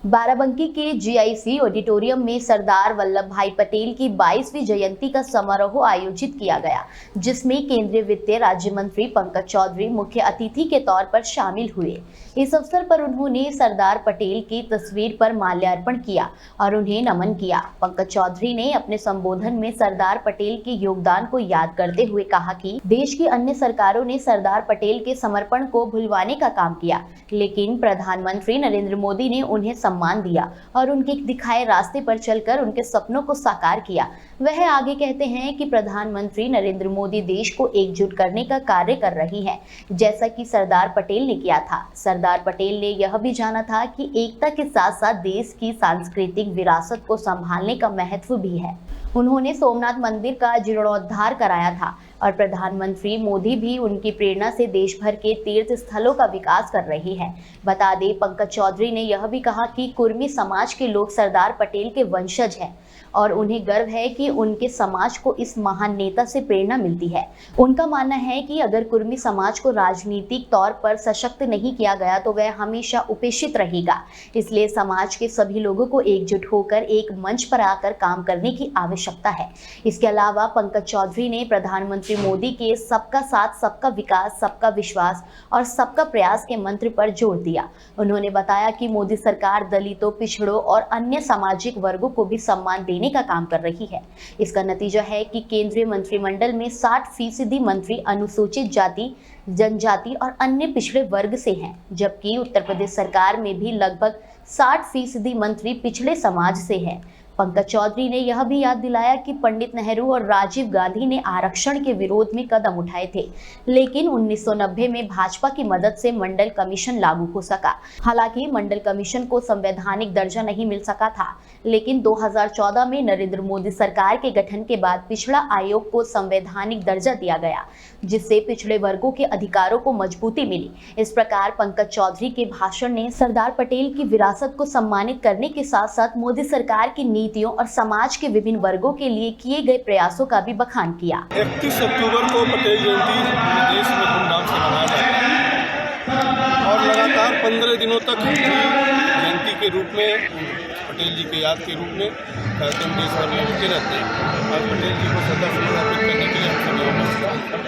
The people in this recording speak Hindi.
बाराबंकी के जीआईसी ऑडिटोरियम में सरदार वल्लभ भाई पटेल की 22वीं जयंती का समारोह आयोजित किया गया, जिसमें केंद्रीय वित्त राज्य मंत्री पंकज चौधरी मुख्य अतिथि के तौर पर शामिल हुए। इस अवसर पर उन्होंने सरदार पटेल की तस्वीर पर माल्यार्पण किया और उन्हें नमन किया। पंकज चौधरी ने अपने संबोधन में सरदार पटेल के योगदान को याद करते हुए कहा कि देश की अन्य सरकारों ने सरदार पटेल के समर्पण को भुलवाने का काम किया, लेकिन प्रधानमंत्री नरेंद्र मोदी ने उन्हें सम्मान दिया और उनके दिखाए रास्ते पर चलकर उनके सपनों को साकार किया। वह आगे कहते हैं कि प्रधानमंत्री नरेंद्र मोदी देश को एकजुट करने का कार्य कर रही हैं, जैसा कि सरदार पटेल ने किया था। सरदार पटेल ने यह भी जाना था कि एकता के साथ साथ देश की सांस्कृतिक विरासत को संभालने का महत्व भी है। उन्होंने सोमनाथ मंदिर का जीर्णोद्धार कराया था और प्रधानमंत्री मोदी भी उनकी प्रेरणा से देश भर के तीर्थ स्थलों का विकास कर रही है। बता दें, पंकज चौधरी ने यह भी कहा कि कुर्मी समाज के लोग सरदार पटेल के वंशज हैं और उन्हें गर्व है कि उनके समाज को इस महान नेता से प्रेरणा मिलती है। उनका मानना है कि अगर कुर्मी समाज को राजनीतिक तौर पर सशक्त नहीं किया गया तो वह हमेशा उपेक्षित रहेगा। इसलिए समाज के सभी लोगों को एकजुट होकर एक मंच पर आकर काम करने की आवश्यकता है। इसके अलावा पंकज चौधरी ने प्रधानमंत्री मोदी के सबका साथ, सबका विकास, सबका विश्वास और सबका प्रयास के मंत्र पर जोर दिया। उन्होंने बताया कि मोदी सरकार दलितों, पिछड़ों और अन्य सामाजिक वर्गों को भी सम्मान देने का काम कर रही है। इसका नतीजा है कि केंद्रीय मंत्रिमंडल में 60% मंत्री अनुसूचित जाति, जनजाति और अन्य पिछड़े वर्ग से हैं, जबकि उत्तर प्रदेश सरकार में भी लगभग 60% मंत्री पिछड़े समाज से हैं। पंकज चौधरी ने यह भी याद दिलाया कि पंडित नेहरू और राजीव गांधी ने आरक्षण के विरोध में कदम उठाए थे, लेकिन 1990 में भाजपा की मदद से मंडल कमीशन लागू हो सका। हालांकि मंडल कमीशन को संवैधानिक दर्जा नहीं मिल सका था, लेकिन 2014 में नरेंद्र मोदी सरकार के गठन के बाद पिछड़ा आयोग को संवैधानिक दर्जा दिया गया, जिससे पिछड़े वर्गों के अधिकारों को मजबूती मिली। इस प्रकार पंकज चौधरी के भाषण ने सरदार पटेल की विरासत को सम्मानित करने के साथ साथ मोदी सरकार की नीतियों और समाज के विभिन्न वर्गों के लिए किए गए प्रयासों का भी बखान किया। 31 अक्टूबर को पटेल जयंती देश में धूमधाम से मनाया जाता है और लगातार 15 दिनों तक जयंती के रूप में, पटेल जी के याद के रूप में कार्यक्रम देश भर में होते रहते हैं और पटेल जी को श्रद्धासुमन अर्पित करने के लिए हम सभी